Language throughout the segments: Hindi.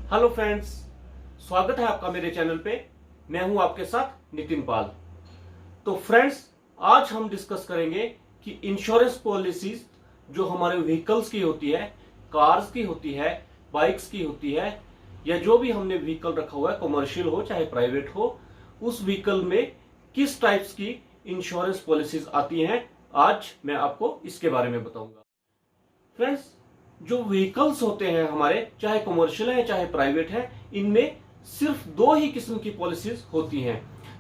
हेलो फ्रेंड्स, स्वागत है आपका मेरे चैनल पे। मैं हूं आपके साथ नितिन पाल। तो फ्रेंड्स, आज हम डिस्कस करेंगे कि इंश्योरेंस पॉलिसीज जो हमारे व्हीकल्स की होती है, कार्स की होती है, बाइक्स की होती है, या जो भी हमने व्हीकल रखा हुआ है, कमर्शियल हो चाहे प्राइवेट हो, उस व्हीकल में किस टाइप्स की इंश्योरेंस पॉलिसीज आती हैं, आज मैं आपको इसके बारे में बताऊंगा। फ्रेंड्स, जो व्हीकल्स होते हैं हमारे, चाहे कमर्शियल है चाहे प्राइवेट है, इनमें सिर्फ दो ही किस्म की पॉलिसीज होती हैं।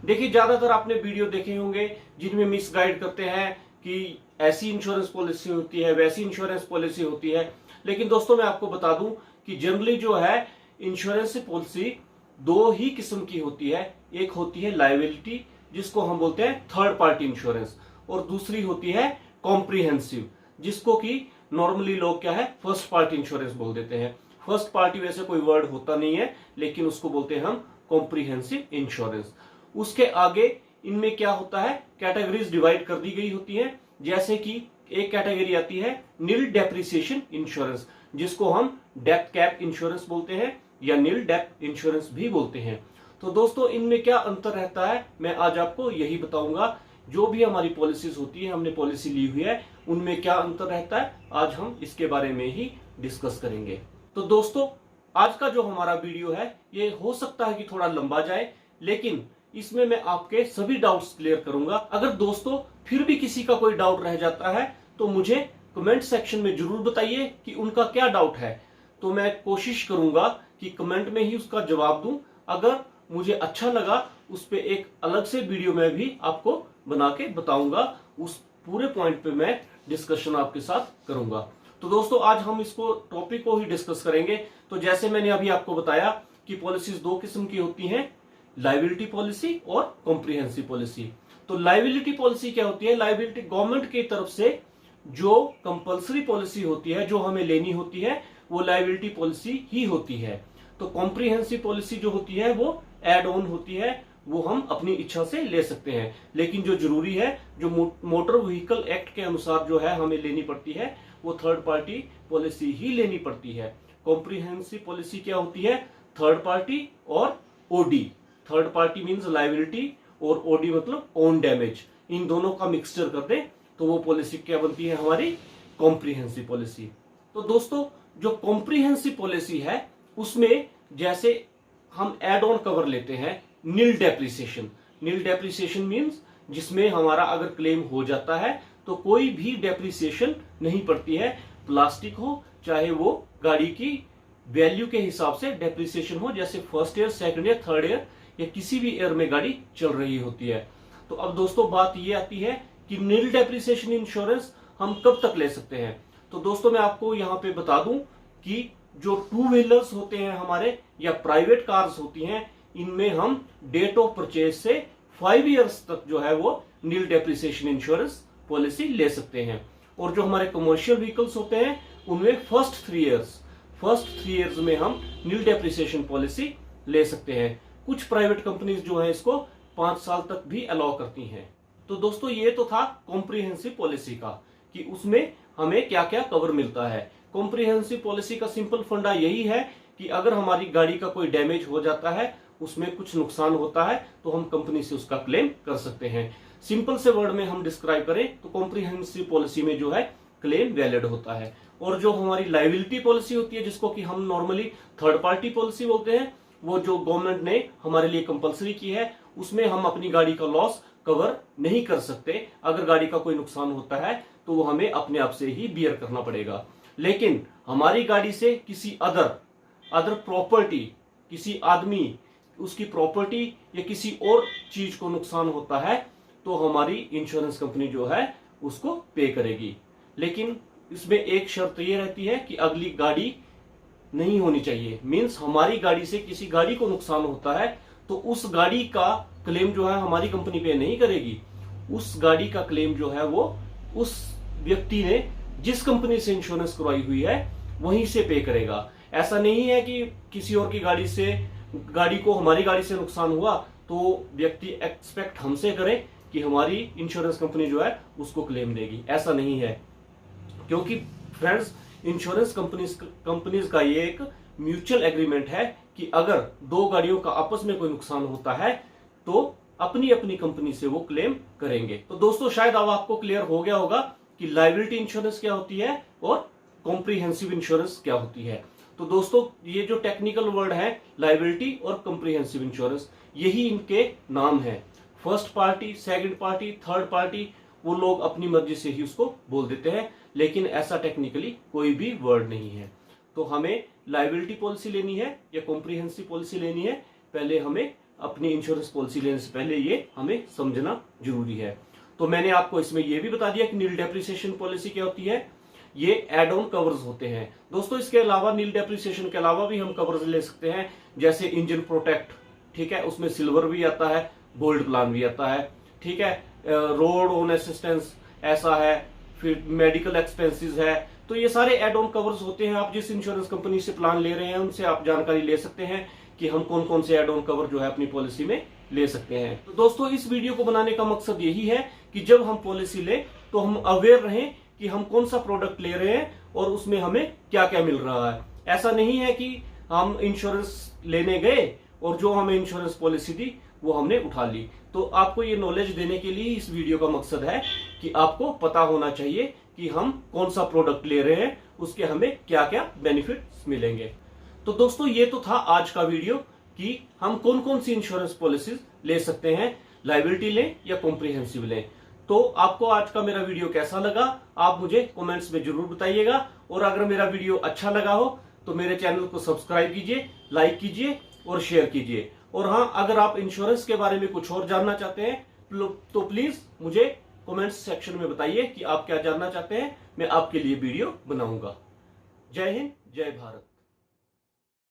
देखिए, ज्यादातर आपने वीडियो देखे होंगे जिनमें मिसगाइड करते हैं कि ऐसी इंश्योरेंस पॉलिसी होती है, वैसी इंश्योरेंस पॉलिसी होती है। लेकिन दोस्तों, मैं आपको बता दूं कि जनरली जो है इंश्योरेंस पॉलिसी दो ही किस्म की होती है। एक होती है लायबिलिटी, जिसको हम बोलते हैं थर्ड पार्टी इंश्योरेंस, और दूसरी होती है कॉम्प्रिहेंसिव, जिसको कि नॉर्मली लोग क्या है, फर्स्ट पार्टी इंश्योरेंस बोल देते हैं। फर्स्ट पार्टी वैसे कोई वर्ड होता नहीं है, लेकिन उसको बोलते हैं हम कॉम्प्रिहेंसिव इंश्योरेंस। उसके आगे इनमें क्या होता है, कैटेगरीज डिवाइड कर दी गई होती है। जैसे कि एक कैटेगरी आती है नील डेप्रिसिएशन इंश्योरेंस, जिसको हम डेथ कैप इंश्योरेंस बोलते हैं या नील डेथ इंश्योरेंस भी बोलते हैं। तो दोस्तों, इनमें क्या अंतर रहता है, मैं आज आपको यही बताऊंगा। जो भी हमारी पॉलिसीज होती है, हमने पॉलिसी ली हुई है, उनमें क्या अंतर रहता है, आज हम इसके बारे में ही डिस्कस करेंगे। तो दोस्तों, आज का जो हमारा वीडियो है, ये हो सकता है कि थोड़ा लंबा जाए, लेकिन इसमें मैं आपके सभी डाउट्स क्लियर करूंगा। अगर दोस्तों फिर भी किसी का कोई डाउट रह जाता है तो मुझे कमेंट सेक्शन में जरूर बताइए कि उनका क्या डाउट है। तो मैं कोशिश करूंगा कि कमेंट में ही उसका जवाब दूं। अगर मुझे अच्छा लगा, उस पर एक अलग से वीडियो में भी आपको बना के बताऊंगा। उस पूरे पॉइंट पे मैं डिस्कशन आपके साथ करूंगा। तो दोस्तों, आज हम इसको टॉपिक को ही डिस्कस करेंगे। तो जैसे मैंने अभी आपको बताया कि पॉलिसीज दो किस्म की होती हैं, लायबिलिटी पॉलिसी और कॉम्प्रिहेंसिव पॉलिसी। तो लायबिलिटी पॉलिसी क्या होती है, लायबिलिटी गवर्नमेंट की तरफ से जो कंपल्सरी पॉलिसी होती है, जो हमें लेनी होती है, वो लायबिलिटी पॉलिसी ही होती है। तो कॉम्प्रिहेंसिव पॉलिसी जो होती है वो एड ऑन होती है, वो हम अपनी इच्छा से ले सकते हैं। लेकिन जो जरूरी है, जो मोटर व्हीकल एक्ट के अनुसार जो है हमें लेनी पड़ती है, वो थर्ड पार्टी पॉलिसी ही लेनी पड़ती है। कॉम्प्रिहेंसिव पॉलिसी क्या होती है, थर्ड पार्टी और OD. Third party means liability और ओडी मतलब ओन डैमेज। इन दोनों का मिक्सचर कर दें तो वो पॉलिसी क्या बनती है, हमारी कॉम्प्रिहेंसिव पॉलिसी। तो दोस्तों, जो कॉम्प्रिहेंसिव पॉलिसी है, उसमें जैसे हम एड ऑन कवर लेते हैं नील डेप्रिसिएशन। नील डेप्रिसिएशन मींस जिसमें हमारा अगर क्लेम हो जाता है तो कोई भी डेप्रिसिएशन नहीं पड़ती है। प्लास्टिक हो चाहे वो गाड़ी की वैल्यू के हिसाब से डेप्रिसिएशन हो, जैसे first year, second year, third year या किसी भी ईयर में गाड़ी चल रही होती है। तो अब दोस्तों, बात ये आती है कि नील डेप्रिसिएशन इंश्योरेंस हम कब तक ले सकते हैं। तो दोस्तों, मैं आपको यहाँ पे बता दूं कि जो टू व्हीलर्स होते हैं हमारे, या प्राइवेट कार्स होती हैं, इनमें हम डेट ऑफ परचेज से 5 इयर्स तक जो है वो नील डेप्रिसिएशन इंश्योरेंस पॉलिसी ले सकते हैं। और जो हमारे कमर्शियल व्हीकल्स होते हैं, उनमें फर्स्ट 3 इयर्स में हम नील डेप्रिसिएशन पॉलिसी ले सकते हैं। कुछ प्राइवेट कंपनीज जो है इसको 5 साल तक भी अलाउ करती हैं। तो दोस्तों, ये तो था कॉम्प्रिहेंसिव पॉलिसी का, कि उसमें हमें क्या क्या कवर मिलता है। कॉम्प्रिहेंसिव पॉलिसी का सिंपल फंडा यही है कि अगर हमारी गाड़ी का कोई डैमेज हो जाता है, उसमें कुछ नुकसान होता है, तो हम कंपनी से उसका क्लेम कर सकते हैं। सिंपल से वर्ड में हम डिस्क्राइब करें तो कॉम्प्रिहेंसिव पॉलिसी में जो है क्लेम वैलिड होता है। और जो हमारी लायबिलिटी पॉलिसी होती है, जिसको कि हम नॉर्मली थर्ड पार्टी पॉलिसी बोलते हैं, वो जो गवर्नमेंट ने हमारे लिए कंपलसरी की है, उसमें हम अपनी गाड़ी का लॉस कवर नहीं कर सकते। अगर गाड़ी का कोई नुकसान होता है तो वो हमें अपने आप से ही बियर करना पड़ेगा। लेकिन हमारी गाड़ी से किसी अदर प्रॉपर्टी, किसी आदमी, उसकी प्रॉपर्टी या किसी और चीज को नुकसान होता है, तो हमारी इंश्योरेंस कंपनी जो है उसको पे करेगी। लेकिन इसमें एक शर्त ये रहती है कि अगली गाड़ी नहीं होनी चाहिए। मींस हमारी गाड़ी से किसी गाड़ी को नुकसान होता है तो उस गाड़ी का क्लेम जो है हमारी कंपनी पे नहीं करेगी। उस गाड़ी का क्लेम जो है वो उस व्यक्ति ने जिस कंपनी से इंश्योरेंस करवाई हुई है वहीं से पे करेगा। ऐसा नहीं है कि किसी और की गाड़ी को हमारी गाड़ी से नुकसान हुआ तो व्यक्ति एक्सपेक्ट हमसे करे कि हमारी इंश्योरेंस कंपनी जो है उसको क्लेम देगी। ऐसा नहीं है, क्योंकि फ्रेंड्स, इंश्योरेंस कंपनीज का ये एक म्यूचुअल एग्रीमेंट है कि अगर दो गाड़ियों का आपस में कोई नुकसान होता है तो अपनी अपनी कंपनी से वो क्लेम करेंगे। तो दोस्तों शायद अब आपको क्लियर हो गया होगा कि लायबिलिटी इंश्योरेंस क्या होती है और कॉम्प्रिहेंसिव इंश्योरेंस क्या होती है। तो दोस्तों ये जो टेक्निकल वर्ड है लायबिलिटी और कॉम्प्रिहेंसिव इंश्योरेंस, यही इनके नाम है। First party, second party, third party, वो लोग अपनी मर्जी से ही उसको बोल देते हैं, लेकिन ऐसा टेक्निकली कोई भी वर्ड नहीं है। तो हमें लायबिलिटी पॉलिसी लेनी है या कॉम्प्रिहेंसिव पॉलिसी लेनी है, पहले हमें अपनी इंश्योरेंस पॉलिसी लेने से पहले ये हमें समझना जरूरी है। तो मैंने आपको इसमें यह भी बता दिया कि नील डेप्रिसिएशन पॉलिसी क्या होती है। ये एड ऑन कवर्स होते हैं दोस्तों। इसके अलावा नील डेप्रिसिएशन के अलावा भी हम कवर्स ले सकते हैं, जैसे इंजन प्रोटेक्ट, ठीक है, उसमें सिल्वर भी आता है, गोल्ड प्लान भी आता है, ठीक है, रोड ओन असिस्टेंस ऐसा है, फिर मेडिकल एक्सपेंसेस है। तो ये सारे एड ऑन कवर्स होते हैं। आप जिस इंश्योरेंस कंपनी से प्लान ले रहे हैं उनसे आप जानकारी ले सकते हैं कि हम कौन कौन से एड ऑन कवर जो है अपनी पॉलिसी में ले सकते हैं। तो दोस्तों इस वीडियो को बनाने का मकसद यही है कि जब हम पॉलिसी ले तो हम अवेयर रहें कि हम कौन सा प्रोडक्ट ले रहे हैं और उसमें हमें क्या क्या मिल रहा है। ऐसा नहीं है कि हम इंश्योरेंस लेने गए और जो हमें इंश्योरेंस पॉलिसी दी वो हमने उठा ली। तो आपको ये नॉलेज देने के लिए इस वीडियो का मकसद है कि आपको पता होना चाहिए कि हम कौन सा प्रोडक्ट ले रहे हैं, उसके हमें क्या क्या बेनिफिट्स मिलेंगे। तो दोस्तों ये तो था आज का वीडियो कि हम कौन कौन सी इंश्योरेंस पॉलिसीज ले सकते हैं, लायबिलिटी लें या कॉम्प्रिहेंसिव लें। तो आपको आज का मेरा वीडियो कैसा लगा आप मुझे कमेंट्स में जरूर बताइएगा, और अगर मेरा वीडियो अच्छा लगा हो तो मेरे चैनल को सब्सक्राइब कीजिए, लाइक कीजिए और शेयर कीजिए। और हाँ, अगर आप इंश्योरेंस के बारे में कुछ और जानना चाहते हैं तो प्लीज मुझे कमेंट्स सेक्शन में बताइए कि आप क्या जानना चाहते हैं, मैं आपके लिए वीडियो बनाऊंगा। जय हिंद, जय भारत।